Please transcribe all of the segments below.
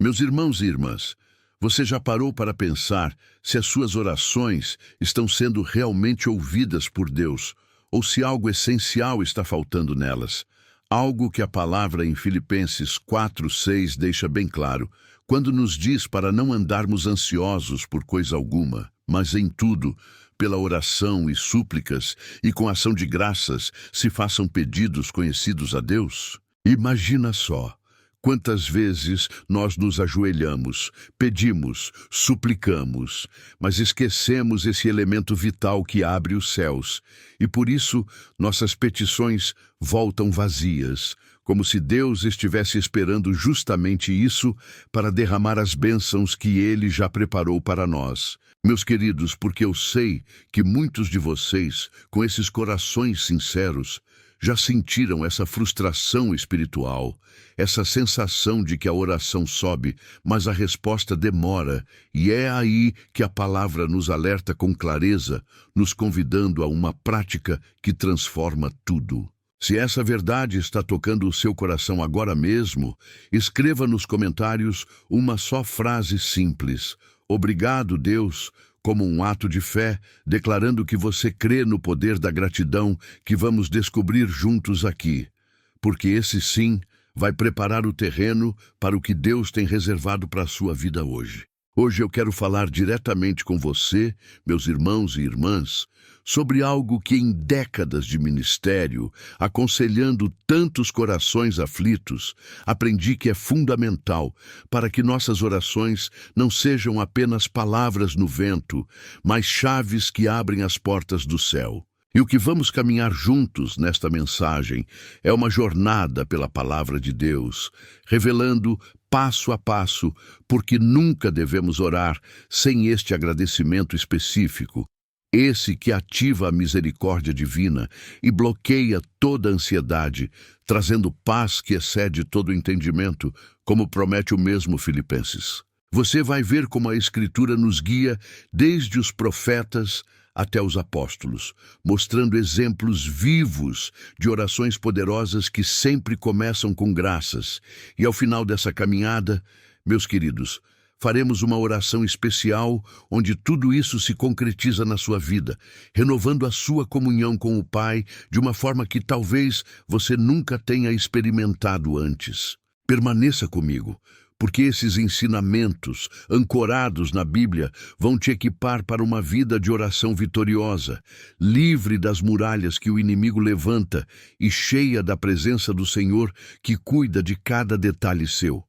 Meus irmãos e irmãs, você já parou para pensar se as suas orações estão sendo realmente ouvidas por Deus, ou se algo essencial está faltando nelas? Algo que a palavra em Filipenses 4:6 deixa bem claro, quando nos diz para não andarmos ansiosos por coisa alguma, mas em tudo, pela oração e súplicas e com ação de graças, se façam pedidos conhecidos a Deus. Imagina só, quantas vezes nós nos ajoelhamos, pedimos, suplicamos, mas esquecemos esse elemento vital que abre os céus, e por isso nossas petições voltam vazias, como se Deus estivesse esperando justamente isso para derramar as bênçãos que Ele já preparou para nós. Meus queridos, porque eu sei que muitos de vocês, com esses corações sinceros, já sentiram essa frustração espiritual, essa sensação de que a oração sobe, mas a resposta demora, e é aí que a palavra nos alerta com clareza, nos convidando a uma prática que transforma tudo. Se essa verdade está tocando o seu coração agora mesmo, escreva nos comentários uma só frase simples: "Obrigado, Deus", como um ato de fé, declarando que você crê no poder da gratidão que vamos descobrir juntos aqui. Porque esse sim vai preparar o terreno para o que Deus tem reservado para a sua vida hoje. Hoje eu quero falar diretamente com você, meus irmãos e irmãs, sobre algo que em décadas de ministério, aconselhando tantos corações aflitos, aprendi que é fundamental para que nossas orações não sejam apenas palavras no vento, mas chaves que abrem as portas do céu. E o que vamos caminhar juntos nesta mensagem é uma jornada pela palavra de Deus, revelando passo a passo, porque nunca devemos orar sem este agradecimento específico, esse que ativa a misericórdia divina e bloqueia toda a ansiedade, trazendo paz que excede todo o entendimento, como promete o mesmo Filipenses. Você vai ver como a Escritura nos guia desde os profetas até os apóstolos, mostrando exemplos vivos de orações poderosas que sempre começam com graças. E ao final dessa caminhada, meus queridos, faremos uma oração especial onde tudo isso se concretiza na sua vida, renovando a sua comunhão com o Pai de uma forma que talvez você nunca tenha experimentado antes. Permaneça comigo, porque esses ensinamentos, ancorados na Bíblia, vão te equipar para uma vida de oração vitoriosa, livre das muralhas que o inimigo levanta e cheia da presença do Senhor que cuida de cada detalhe seu.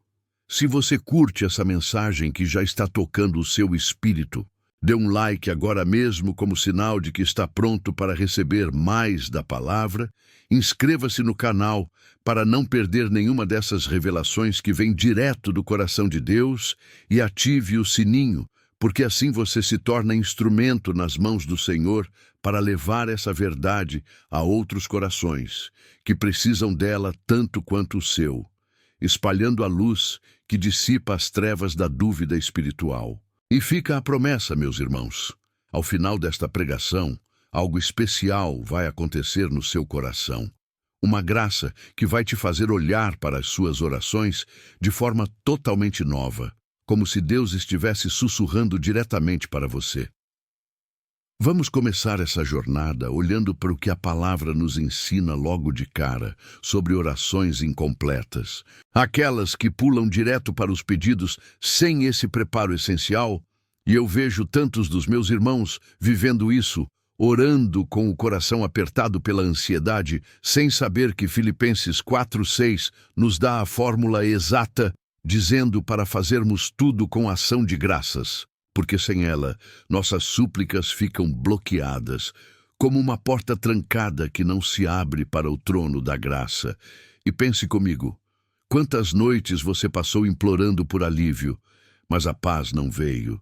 Se você curte essa mensagem que já está tocando o seu espírito, dê um like agora mesmo como sinal de que está pronto para receber mais da palavra. Inscreva-se no canal para não perder nenhuma dessas revelações que vem direto do coração de Deus e ative o sininho, porque assim você se torna instrumento nas mãos do Senhor para levar essa verdade a outros corações que precisam dela tanto quanto o seu, espalhando a luz que dissipa as trevas da dúvida espiritual. E fica a promessa, meus irmãos. Ao final desta pregação, algo especial vai acontecer no seu coração. Uma graça que vai te fazer olhar para as suas orações de forma totalmente nova, como se Deus estivesse sussurrando diretamente para você. Vamos começar essa jornada olhando para o que a palavra nos ensina logo de cara sobre orações incompletas. Aquelas que pulam direto para os pedidos sem esse preparo essencial. E eu vejo tantos dos meus irmãos vivendo isso, orando com o coração apertado pela ansiedade, sem saber que Filipenses 4:6 nos dá a fórmula exata, dizendo para fazermos tudo com ação de graças. Porque sem ela, nossas súplicas ficam bloqueadas, como uma porta trancada que não se abre para o trono da graça. E pense comigo, quantas noites você passou implorando por alívio, mas a paz não veio?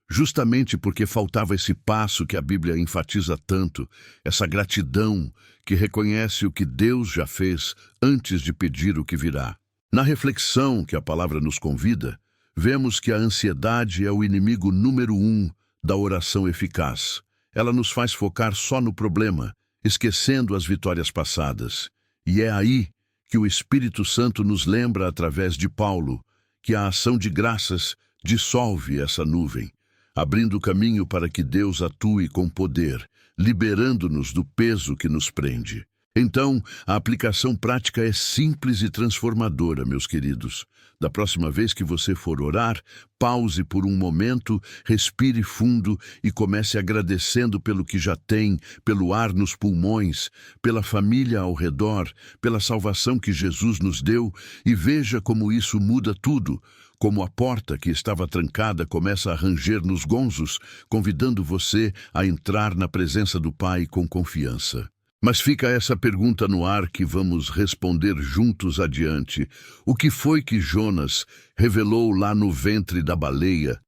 Justamente porque faltava esse passo que a Bíblia enfatiza tanto, essa gratidão que reconhece o que Deus já fez antes de pedir o que virá. Na reflexão que a palavra nos convida, vemos que a ansiedade é o inimigo número 1 da oração eficaz. Ela nos faz focar só no problema, esquecendo as vitórias passadas. E é aí que o Espírito Santo nos lembra, através de Paulo, que a ação de graças dissolve essa nuvem, abrindo caminho para que Deus atue com poder, liberando-nos do peso que nos prende. Então, a aplicação prática é simples e transformadora, meus queridos. Da próxima vez que você for orar, pause por um momento, respire fundo e comece agradecendo pelo que já tem, pelo ar nos pulmões, pela família ao redor, pela salvação que Jesus nos deu, e veja como isso muda tudo. Como a porta que estava trancada começa a ranger nos gonzos, convidando você a entrar na presença do Pai com confiança. Mas fica essa pergunta no ar que vamos responder juntos adiante. O que foi que Jonas revelou lá no ventre da baleia,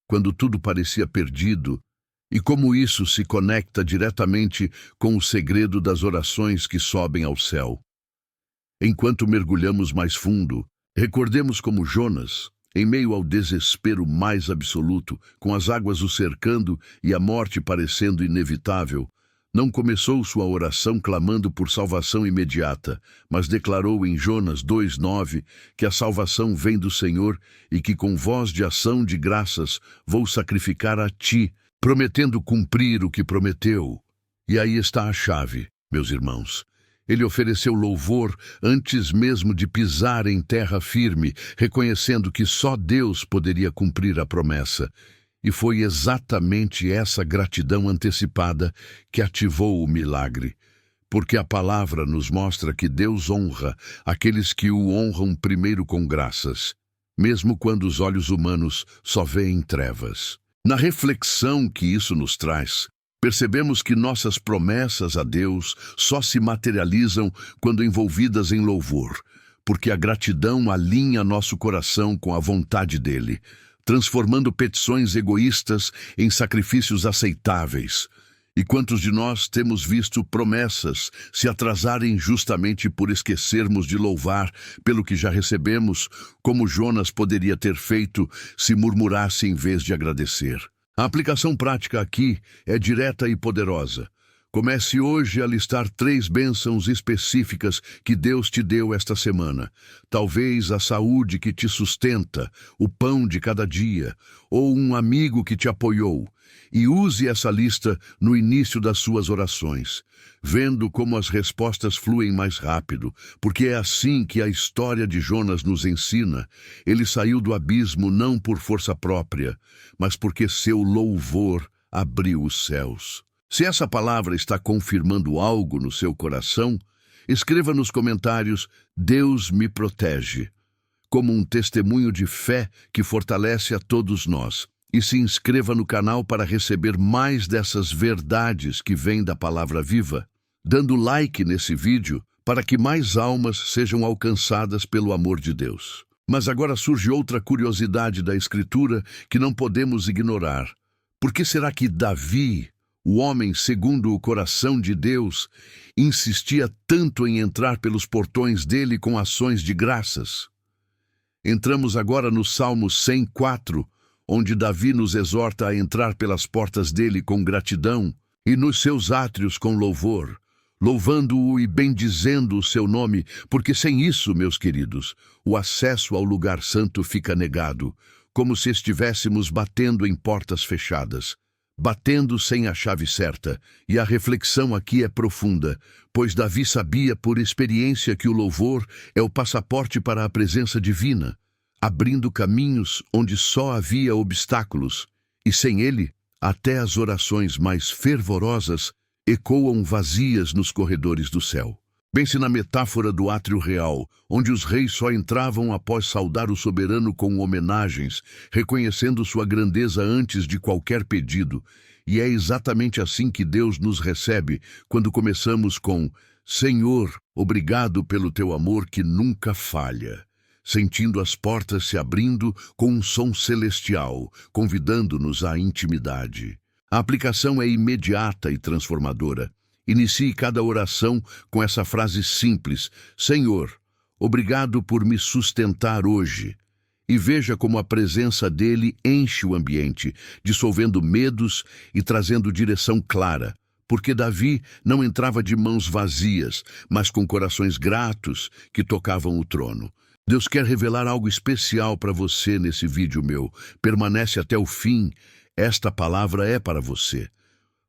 quando tudo parecia perdido, e como isso se conecta diretamente com o segredo das orações que sobem ao céu? Enquanto mergulhamos mais fundo, recordemos como Jonas, em meio ao desespero mais absoluto, com as águas o cercando e a morte parecendo inevitável, não começou sua oração clamando por salvação imediata, mas declarou em Jonas 2:9 que a salvação vem do Senhor e que com voz de ação de graças vou sacrificar a ti, prometendo cumprir o que prometeu. E aí está a chave, meus irmãos. Ele ofereceu louvor antes mesmo de pisar em terra firme, reconhecendo que só Deus poderia cumprir a promessa. E foi exatamente essa gratidão antecipada que ativou o milagre, porque a palavra nos mostra que Deus honra aqueles que o honram primeiro com graças, mesmo quando os olhos humanos só veem trevas. Na reflexão que isso nos traz, percebemos que nossas promessas a Deus só se materializam quando envolvidas em louvor, porque a gratidão alinha nosso coração com a vontade dele, transformando petições egoístas em sacrifícios aceitáveis. E quantos de nós temos visto promessas se atrasarem justamente por esquecermos de louvar pelo que já recebemos, como Jonas poderia ter feito se murmurasse em vez de agradecer? A aplicação prática aqui é direta e poderosa. Comece hoje a listar 3 bênçãos específicas que Deus te deu esta semana. Talvez a saúde que te sustenta, o pão de cada dia, ou um amigo que te apoiou. E use essa lista no início das suas orações, vendo como as respostas fluem mais rápido, porque é assim que a história de Jonas nos ensina. Ele saiu do abismo não por força própria, mas porque seu louvor abriu os céus. Se essa palavra está confirmando algo no seu coração, escreva nos comentários: Deus me protege, como um testemunho de fé que fortalece a todos nós. E se inscreva no canal para receber mais dessas verdades que vêm da Palavra Viva, dando like nesse vídeo para que mais almas sejam alcançadas pelo amor de Deus. Mas agora surge outra curiosidade da Escritura que não podemos ignorar. Por que será que Davi, o homem segundo o coração de Deus, insistia tanto em entrar pelos portões dele com ações de graças? Entramos agora no Salmo 104, onde Davi nos exorta a entrar pelas portas dele com gratidão e nos seus átrios com louvor, louvando-o e bendizendo o seu nome, porque sem isso, meus queridos, o acesso ao lugar santo fica negado, como se estivéssemos batendo em portas fechadas, batendo sem a chave certa. E a reflexão aqui é profunda, pois Davi sabia por experiência que o louvor é o passaporte para a presença divina, abrindo caminhos onde só havia obstáculos, e sem ele, até as orações mais fervorosas ecoam vazias nos corredores do céu. Pense na metáfora do átrio real, onde os reis só entravam após saudar o soberano com homenagens, reconhecendo sua grandeza antes de qualquer pedido. E é exatamente assim que Deus nos recebe, quando começamos com: Senhor, obrigado pelo teu amor que nunca falha, sentindo as portas se abrindo com um som celestial, convidando-nos à intimidade. A aplicação é imediata e transformadora. Inicie cada oração com essa frase simples: Senhor, obrigado por me sustentar hoje. E veja como a presença dele enche o ambiente, dissolvendo medos e trazendo direção clara. Porque Davi não entrava de mãos vazias, mas com corações gratos que tocavam o trono. Deus quer revelar algo especial para você nesse vídeo meu. Permanece até o fim. Esta palavra é para você.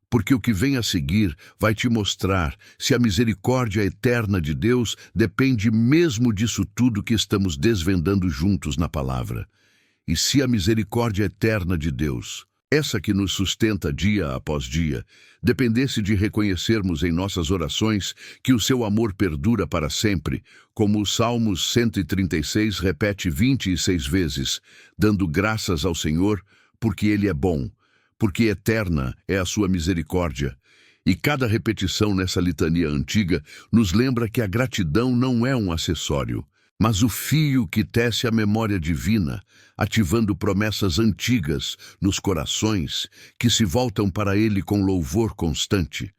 Porque o que vem a seguir vai te mostrar se a misericórdia eterna de Deus depende mesmo disso tudo que estamos desvendando juntos na palavra. E se a misericórdia eterna de Deus, essa que nos sustenta dia após dia, dependesse de reconhecermos em nossas orações que o seu amor perdura para sempre, como o Salmos 136 repete 26 vezes, dando graças ao Senhor, porque Ele é bom, porque eterna é a sua misericórdia. E cada repetição nessa litania antiga nos lembra que a gratidão não é um acessório, mas o fio que tece a memória divina, ativando promessas antigas nos corações que se voltam para Ele com louvor constante.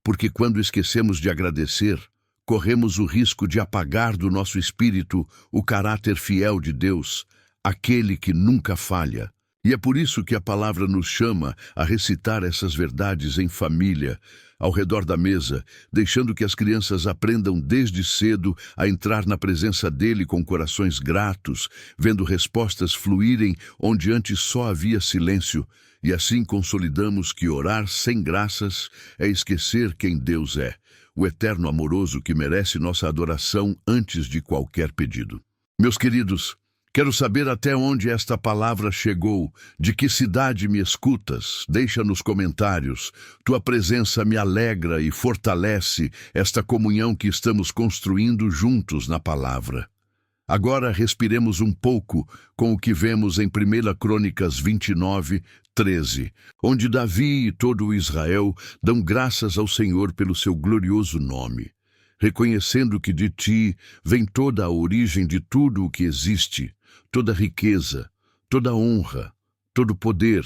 Porque quando esquecemos de agradecer, corremos o risco de apagar do nosso espírito o caráter fiel de Deus, aquele que nunca falha. E é por isso que a palavra nos chama a recitar essas verdades em família, ao redor da mesa, deixando que as crianças aprendam desde cedo a entrar na presença dele com corações gratos, vendo respostas fluírem onde antes só havia silêncio, e assim consolidamos que orar sem graças é esquecer quem Deus é, o eterno amoroso que merece nossa adoração antes de qualquer pedido. Meus queridos, quero saber até onde esta palavra chegou, de que cidade me escutas. Deixa nos comentários. Tua presença me alegra e fortalece esta comunhão que estamos construindo juntos na palavra. Agora respiremos um pouco com o que vemos em 1 Crônicas 29, 13, onde Davi e todo o Israel dão graças ao Senhor pelo seu glorioso nome, reconhecendo que de ti vem toda a origem de tudo o que existe, toda riqueza, toda honra, todo poder.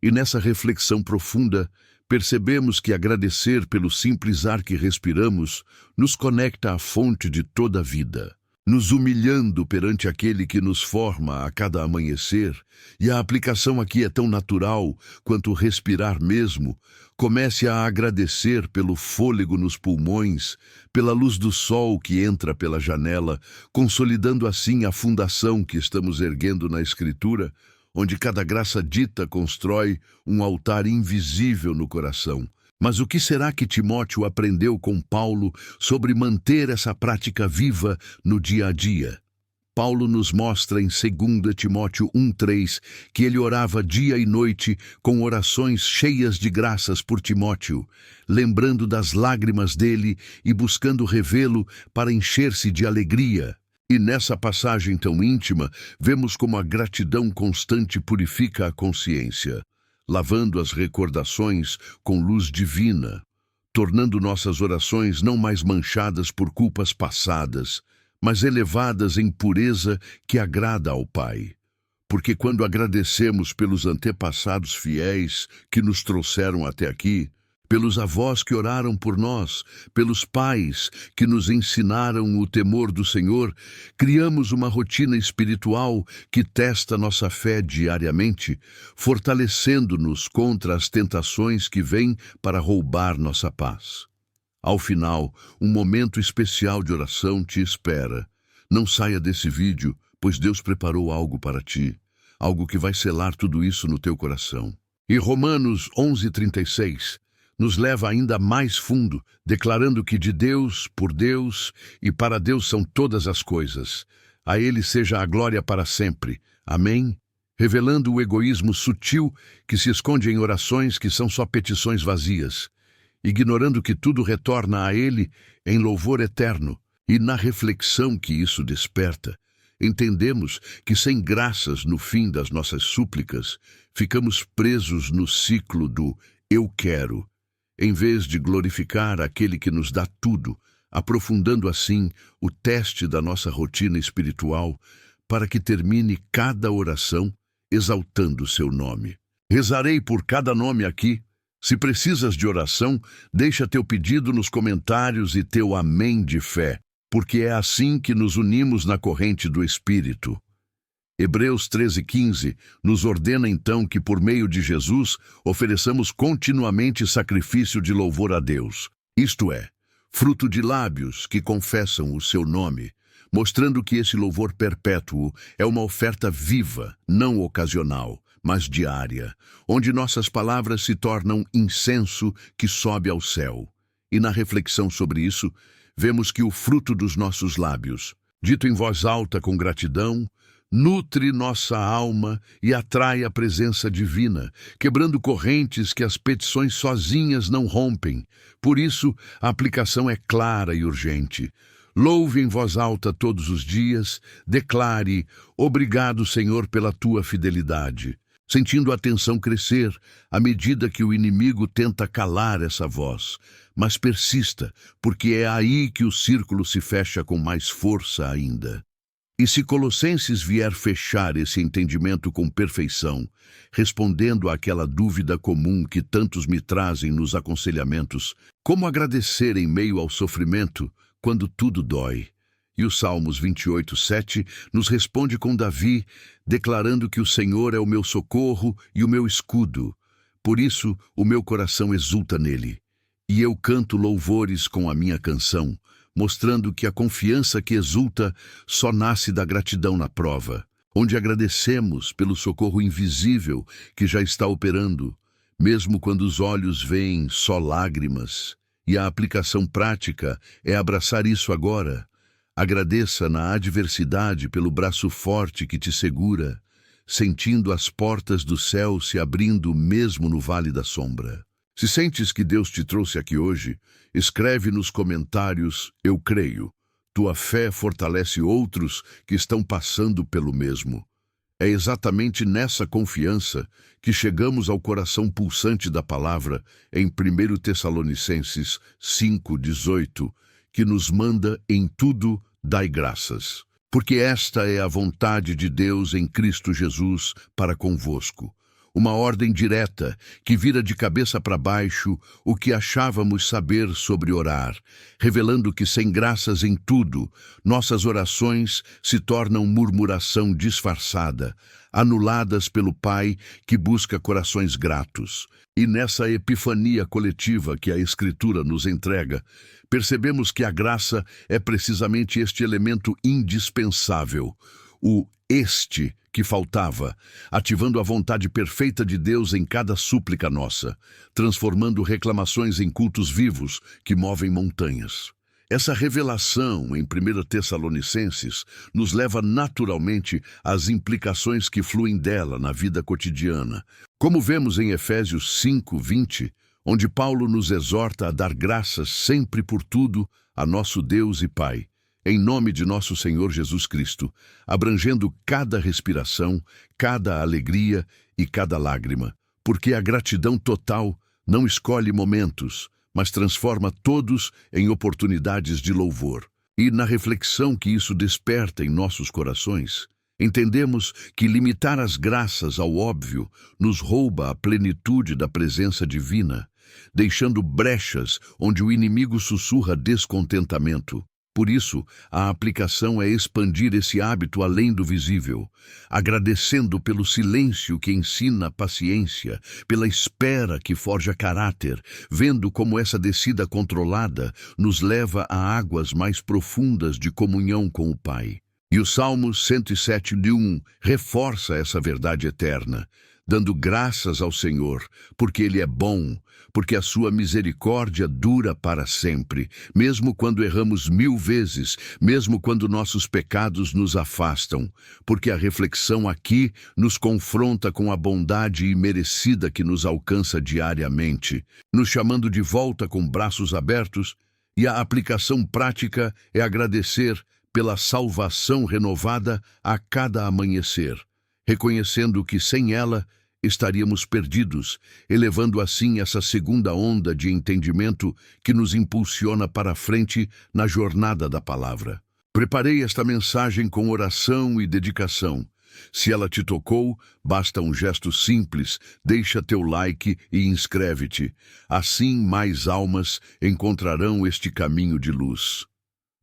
E nessa reflexão profunda, percebemos que agradecer pelo simples ar que respiramos nos conecta à fonte de toda a vida, nos humilhando perante aquele que nos forma a cada amanhecer. E a aplicação aqui é tão natural quanto respirar mesmo. Comece a agradecer pelo fôlego nos pulmões, pela luz do sol que entra pela janela, consolidando assim a fundação que estamos erguendo na Escritura, onde cada graça dita constrói um altar invisível no coração. Mas o que será que Timóteo aprendeu com Paulo sobre manter essa prática viva no dia a dia? Paulo nos mostra em 2 Timóteo 1,3 que ele orava dia e noite com orações cheias de graças por Timóteo, lembrando das lágrimas dele e buscando revê-lo para encher-se de alegria. E nessa passagem tão íntima, vemos como a gratidão constante purifica a consciência, lavando as recordações com luz divina, tornando nossas orações não mais manchadas por culpas passadas, mas elevadas em pureza que agrada ao Pai. Porque quando agradecemos pelos antepassados fiéis que nos trouxeram até aqui, pelos avós que oraram por nós, pelos pais que nos ensinaram o temor do Senhor, criamos uma rotina espiritual que testa nossa fé diariamente, fortalecendo-nos contra as tentações que vêm para roubar nossa paz. Ao final, um momento especial de oração te espera. Não saia desse vídeo, pois Deus preparou algo para ti, algo que vai selar tudo isso no teu coração. E Romanos 11:36 nos leva ainda mais fundo, declarando que de Deus, por Deus e para Deus são todas as coisas. A Ele seja a glória para sempre. Amém? Revelando o egoísmo sutil que se esconde em orações que são só petições vazias, ignorando que tudo retorna a Ele em louvor eterno. E na reflexão que isso desperta, entendemos que sem graças no fim das nossas súplicas, ficamos presos no ciclo do eu quero, em vez de glorificar aquele que nos dá tudo, aprofundando assim o teste da nossa rotina espiritual, para que termine cada oração exaltando o seu nome. Rezarei por cada nome aqui. Se precisas de oração, deixa teu pedido nos comentários e teu amém de fé, porque é assim que nos unimos na corrente do Espírito. Hebreus 13:15 nos ordena então que por meio de Jesus ofereçamos continuamente sacrifício de louvor a Deus, isto é, fruto de lábios que confessam o seu nome, mostrando que esse louvor perpétuo é uma oferta viva, não ocasional, mas diária, onde nossas palavras se tornam incenso que sobe ao céu. E na reflexão sobre isso, vemos que o fruto dos nossos lábios, dito em voz alta com gratidão, nutre nossa alma e atrai a presença divina, quebrando correntes que as petições sozinhas não rompem. Por isso, a aplicação é clara e urgente. Louve em voz alta todos os dias, declare: obrigado, Senhor, pela tua fidelidade, sentindo a tensão crescer à medida que o inimigo tenta calar essa voz. Mas persista, porque é aí que o círculo se fecha com mais força ainda. E se Colossenses vier fechar esse entendimento com perfeição, respondendo àquela dúvida comum que tantos me trazem nos aconselhamentos, como agradecer em meio ao sofrimento quando tudo dói? E o Salmos 28:7 nos responde com Davi, declarando que o Senhor é o meu socorro e o meu escudo. Por isso, o meu coração exulta nele. E eu canto louvores com a minha canção, mostrando que a confiança que exulta só nasce da gratidão na prova, onde agradecemos pelo socorro invisível que já está operando, mesmo quando os olhos veem só lágrimas. E a aplicação prática é abraçar isso agora. Agradeça na adversidade pelo braço forte que te segura, sentindo as portas do céu se abrindo mesmo no vale da sombra. Se sentes que Deus te trouxe aqui hoje, escreve nos comentários: eu creio. Tua fé fortalece outros que estão passando pelo mesmo. É exatamente nessa confiança que chegamos ao coração pulsante da palavra em 1 Tessalonicenses 5:18, que nos manda: em tudo dai graças, porque esta é a vontade de Deus em Cristo Jesus para convosco. Uma ordem direta que vira de cabeça para baixo o que achávamos saber sobre orar, revelando que sem graças em tudo, nossas orações se tornam murmuração disfarçada, anuladas pelo Pai que busca corações gratos. E nessa epifania coletiva que a Escritura nos entrega, percebemos que a graça é precisamente este elemento indispensável, o que faltava, ativando a vontade perfeita de Deus em cada súplica nossa, transformando reclamações em cultos vivos que movem montanhas. Essa revelação em 1 Tessalonicenses nos leva naturalmente às implicações que fluem dela na vida cotidiana, como vemos em Efésios 5:20, onde Paulo nos exorta a dar graças sempre por tudo a nosso Deus e Pai, em nome de nosso Senhor Jesus Cristo, abrangendo cada respiração, cada alegria e cada lágrima, porque a gratidão total não escolhe momentos, mas transforma todos em oportunidades de louvor. E na reflexão que isso desperta em nossos corações, entendemos que limitar as graças ao óbvio nos rouba a plenitude da presença divina, deixando brechas onde o inimigo sussurra descontentamento. Por isso, a aplicação é expandir esse hábito além do visível, agradecendo pelo silêncio que ensina paciência, pela espera que forja caráter, vendo como essa descida controlada nos leva a águas mais profundas de comunhão com o Pai. E o Salmo 107:1 reforça essa verdade eterna, dando graças ao Senhor, porque Ele é bom, porque a sua misericórdia dura para sempre, mesmo quando erramos 1000 vezes, mesmo quando nossos pecados nos afastam, porque a reflexão aqui nos confronta com a bondade imerecida que nos alcança diariamente, nos chamando de volta com braços abertos, e a aplicação prática é agradecer pela salvação renovada a cada amanhecer, reconhecendo que sem ela estaríamos perdidos, elevando assim essa segunda onda de entendimento que nos impulsiona para a frente na jornada da palavra. Preparei esta mensagem com oração e dedicação. Se ela te tocou, basta um gesto simples, deixa teu like e inscreve-te. Assim mais almas encontrarão este caminho de luz.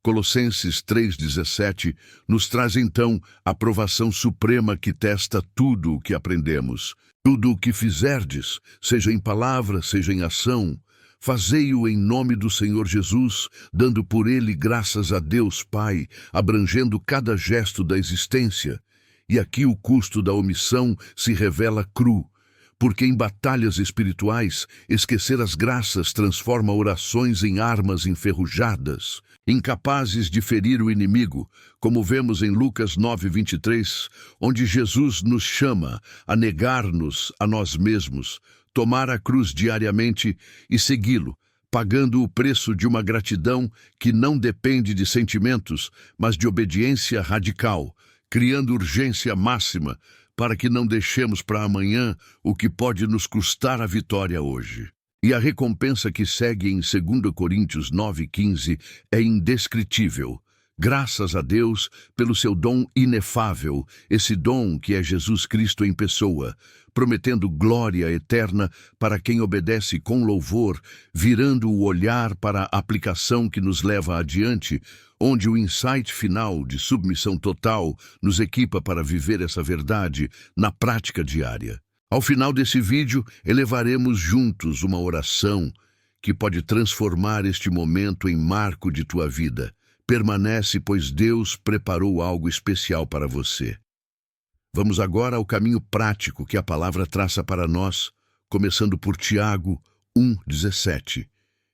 Colossenses 3:17 nos traz então a provação suprema que testa tudo o que aprendemos. Tudo o que fizerdes, seja em palavra, seja em ação, Fazei-o em nome do Senhor Jesus, dando por ele graças a Deus Pai, abrangendo cada gesto da existência. E aqui o custo da omissão se revela cru, porque em batalhas espirituais, esquecer as graças transforma orações em armas enferrujadas, incapazes de ferir o inimigo, como vemos em Lucas 9:23, onde Jesus nos chama a negar-nos a nós mesmos, tomar a cruz diariamente e segui-lo, pagando o preço de uma gratidão que não depende de sentimentos, mas de obediência radical, criando urgência máxima para que não deixemos para amanhã o que pode nos custar a vitória hoje. E a recompensa que segue em 2 Coríntios 9:15 é indescritível. Graças a Deus pelo seu dom inefável, esse dom que é Jesus Cristo em pessoa, prometendo glória eterna para quem obedece com louvor, virando o olhar para a aplicação que nos leva adiante, onde o insight final de submissão total nos equipa para viver essa verdade na prática diária. Ao final desse vídeo, elevaremos juntos uma oração que pode transformar este momento em marco de tua vida. Permanece, pois Deus preparou algo especial para você. Vamos agora ao caminho prático que a palavra traça para nós, começando por Tiago 1:17,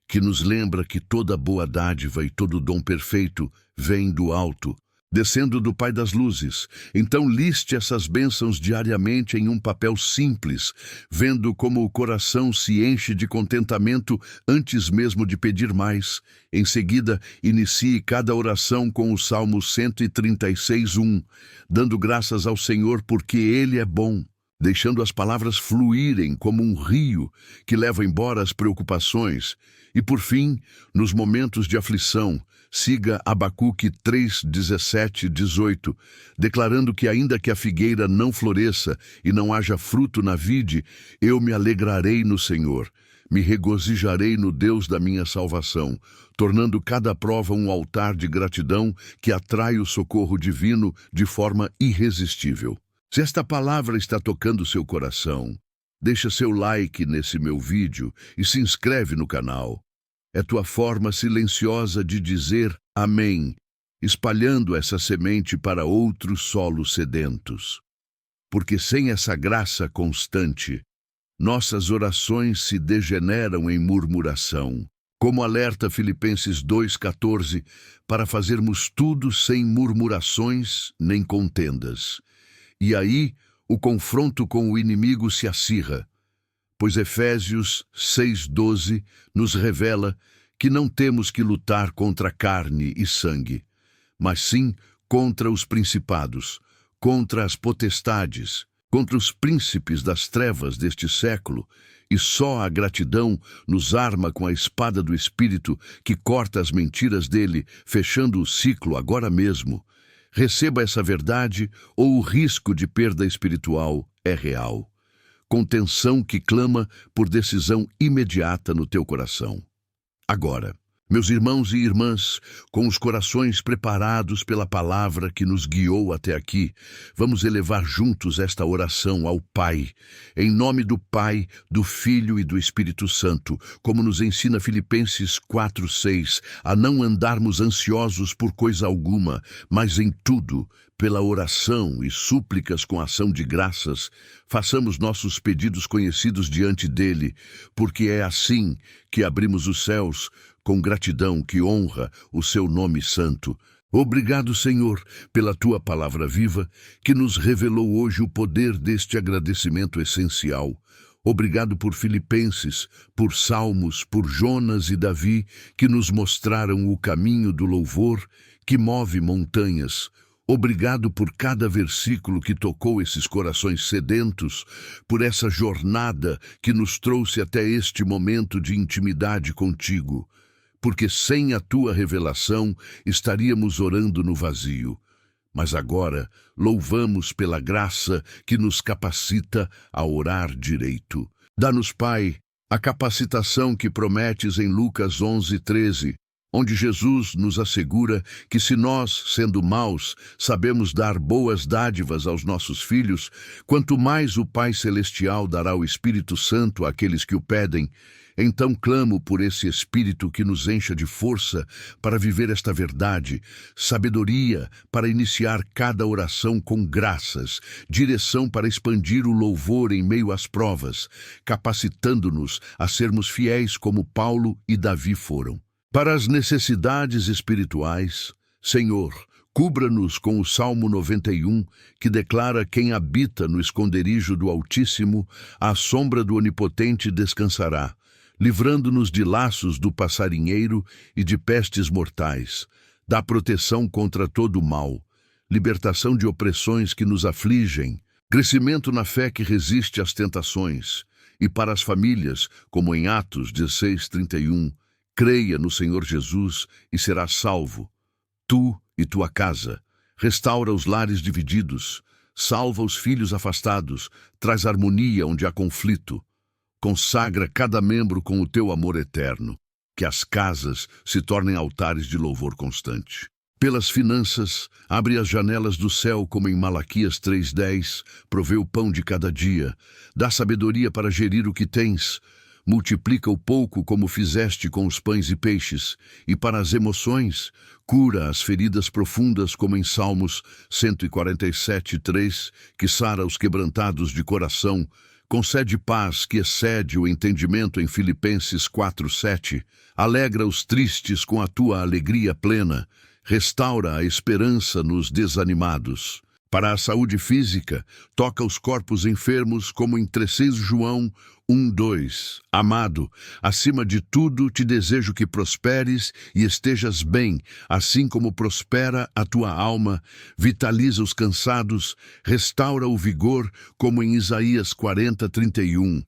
que nos lembra que toda boa dádiva e todo dom perfeito vem do alto, descendo do Pai das luzes. Então liste essas bênçãos diariamente em um papel simples, vendo como o coração se enche de contentamento antes mesmo de pedir mais. Em seguida, inicie cada oração com o Salmo 136:1, dando graças ao Senhor porque Ele é bom, deixando as palavras fluírem como um rio que leva embora as preocupações. E por fim, nos momentos de aflição, siga Abacuque 3:17-18, declarando que ainda que a figueira não floresça e não haja fruto na vide, eu me alegrarei no Senhor, me regozijarei no Deus da minha salvação, tornando cada prova um altar de gratidão que atrai o socorro divino de forma irresistível. Se esta palavra está tocando seu coração, deixa seu like nesse meu vídeo e se inscreve no canal. É tua forma silenciosa de dizer amém, espalhando essa semente para outros solos sedentos. Porque sem essa graça constante, nossas orações se degeneram em murmuração. Como alerta Filipenses 2:14, para fazermos tudo sem murmurações nem contendas. E aí, o confronto com o inimigo se acirra, pois Efésios 6:12 nos revela que não temos que lutar contra carne e sangue, mas sim contra os principados, contra as potestades, contra os príncipes das trevas deste século, e só a gratidão nos arma com a espada do Espírito que corta as mentiras dele, fechando o ciclo agora mesmo. Receba essa verdade ou o risco de perda espiritual é real. Contenção que clama por decisão imediata no teu coração. Agora, meus irmãos e irmãs, com os corações preparados pela palavra que nos guiou até aqui, vamos elevar juntos esta oração ao Pai, em nome do Pai, do Filho e do Espírito Santo, como nos ensina Filipenses 4:6, a não andarmos ansiosos por coisa alguma, mas em tudo, pela oração e súplicas com ação de graças, façamos nossos pedidos conhecidos diante dele, porque é assim que abrimos os céus, com gratidão que honra o seu nome santo. Obrigado, Senhor, pela tua palavra viva, que nos revelou hoje o poder deste agradecimento essencial. Obrigado por Filipenses, por Salmos, por Jonas e Davi, que nos mostraram o caminho do louvor que move montanhas. Obrigado por cada versículo que tocou esses corações sedentos, por essa jornada que nos trouxe até este momento de intimidade contigo, porque sem a tua revelação estaríamos orando no vazio. Mas agora louvamos pela graça que nos capacita a orar direito. Dá-nos, Pai, a capacitação que prometes em Lucas 11:13, onde Jesus nos assegura que se nós, sendo maus, sabemos dar boas dádivas aos nossos filhos, quanto mais o Pai Celestial dará o Espírito Santo àqueles que o pedem. Então clamo por esse Espírito que nos encha de força para viver esta verdade, sabedoria para iniciar cada oração com graças, direção para expandir o louvor em meio às provas, capacitando-nos a sermos fiéis como Paulo e Davi foram. Para as necessidades espirituais, Senhor, cubra-nos com o Salmo 91, que declara: quem habita no esconderijo do Altíssimo, à sombra do Onipotente descansará, livrando-nos de laços do passarinheiro e de pestes mortais. Dá proteção contra todo o mal, libertação de opressões que nos afligem, crescimento na fé que resiste às tentações. E para as famílias, como em Atos 16:31, creia no Senhor Jesus e serás salvo, tu e tua casa. Restaura os lares divididos, salva os filhos afastados, traz harmonia onde há conflito. Consagra cada membro com o teu amor eterno, que as casas se tornem altares de louvor constante. Pelas finanças, abre as janelas do céu como em Malaquias 3:10, provê o pão de cada dia, dá sabedoria para gerir o que tens, multiplica o pouco como fizeste com os pães e peixes, e para as emoções, cura as feridas profundas como em Salmos 147:3, que sara os quebrantados de coração, concede paz que excede o entendimento em Filipenses 4:7, alegra os tristes com a tua alegria plena, restaura a esperança nos desanimados. Para a saúde física, toca os corpos enfermos como em 3 João 1:2. Amado, acima de tudo te desejo que prosperes e estejas bem, assim como prospera a tua alma, vitaliza os cansados, restaura o vigor, como em Isaías 40:31.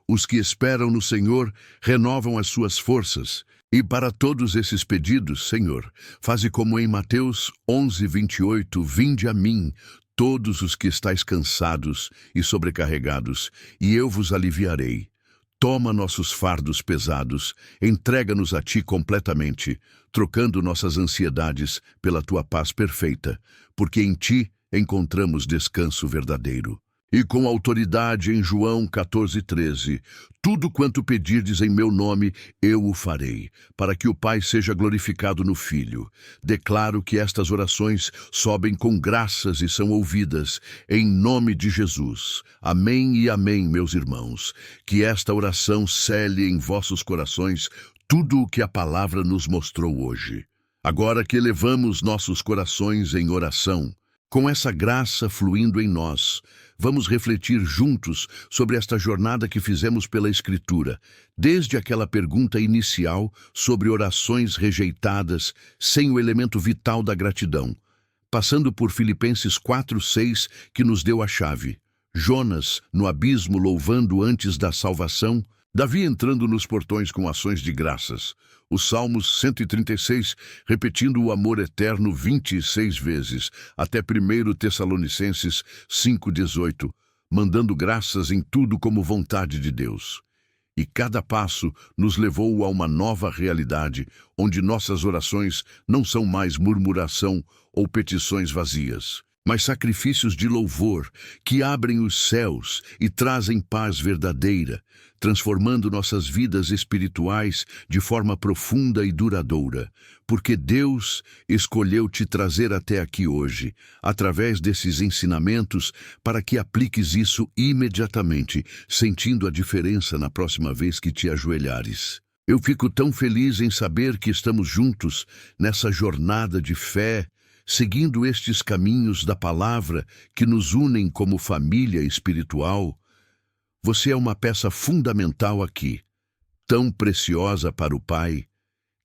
Os que esperam no Senhor renovam as suas forças. E para todos esses pedidos, Senhor, faze como em Mateus 11:28, vinde a mim, todos os que estáis cansados e sobrecarregados, e eu vos aliviarei. Toma nossos fardos pesados, entrega-nos a ti completamente, trocando nossas ansiedades pela tua paz perfeita, porque em ti encontramos descanso verdadeiro. E com autoridade em João 14:13, tudo quanto pedirdes em meu nome, eu o farei, para que o Pai seja glorificado no Filho. Declaro que estas orações sobem com graças e são ouvidas, em nome de Jesus. Amém e amém, meus irmãos. Que esta oração cele em vossos corações tudo o que a palavra nos mostrou hoje. Agora que elevamos nossos corações em oração, com essa graça fluindo em nós, vamos refletir juntos sobre esta jornada que fizemos pela Escritura, desde aquela pergunta inicial sobre orações rejeitadas sem o elemento vital da gratidão, passando por Filipenses 4:6, que nos deu a chave, Jonas no abismo louvando antes da salvação, Davi entrando nos portões com ações de graças, os Salmos 136 repetindo o amor eterno 26 vezes, até 1 Tessalonicenses 5:18, mandando graças em tudo como vontade de Deus. E cada passo nos levou a uma nova realidade, onde nossas orações não são mais murmuração ou petições vazias, mas sacrifícios de louvor que abrem os céus e trazem paz verdadeira, transformando nossas vidas espirituais de forma profunda e duradoura, porque Deus escolheu te trazer até aqui hoje, através desses ensinamentos, para que apliques isso imediatamente, sentindo a diferença na próxima vez que te ajoelhares. Eu fico tão feliz em saber que estamos juntos nessa jornada de fé, seguindo estes caminhos da palavra que nos unem como família espiritual. Você é uma peça fundamental aqui, tão preciosa para o Pai.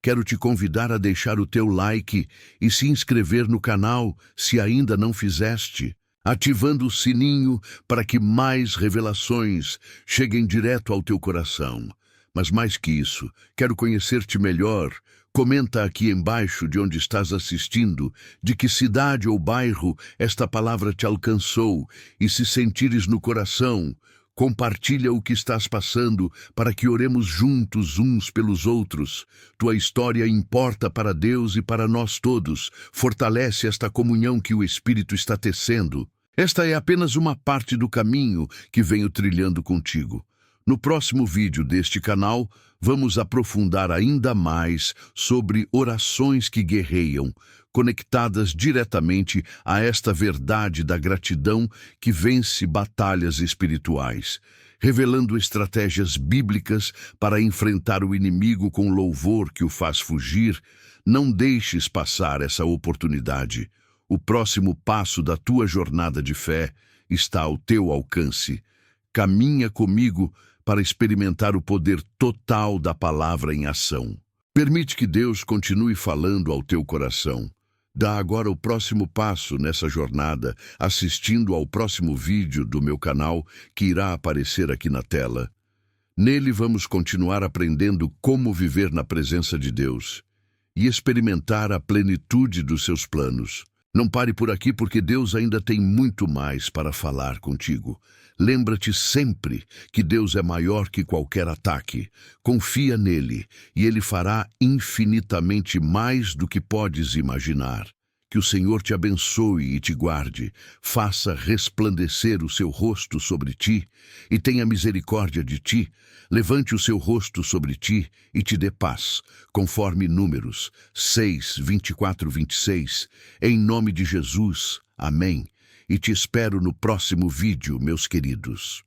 Quero te convidar a deixar o teu like e se inscrever no canal se ainda não fizeste, ativando o sininho para que mais revelações cheguem direto ao teu coração. Mas mais que isso, quero conhecer-te melhor. Comenta aqui embaixo de onde estás assistindo, de que cidade ou bairro esta palavra te alcançou, e se sentires no coração, Compartilha o que estás passando para que oremos juntos uns pelos outros. Tua história importa para Deus e para nós todos. Fortalece esta comunhão que o Espírito está tecendo. Esta é apenas uma parte do caminho que venho trilhando contigo. No próximo vídeo deste canal, vamos aprofundar ainda mais sobre orações que guerreiam, conectadas diretamente a esta verdade da gratidão que vence batalhas espirituais, revelando estratégias bíblicas para enfrentar o inimigo com louvor que o faz fugir. Não deixes passar essa oportunidade. O próximo passo da tua jornada de fé está ao teu alcance. Caminha comigo para experimentar o poder total da palavra em ação. Permite que Deus continue falando ao teu coração. Dá agora o próximo passo nessa jornada, assistindo ao próximo vídeo do meu canal que irá aparecer aqui na tela. Nele vamos continuar aprendendo como viver na presença de Deus e experimentar a plenitude dos seus planos. Não pare por aqui porque Deus ainda tem muito mais para falar contigo. Lembra-te sempre que Deus é maior que qualquer ataque. Confia nele e ele fará infinitamente mais do que podes imaginar. Que o Senhor te abençoe e te guarde, faça resplandecer o seu rosto sobre ti e tenha misericórdia de ti, levante o seu rosto sobre ti e te dê paz, conforme Números 6, 24, 26, em nome de Jesus. Amém. E te espero no próximo vídeo, meus queridos.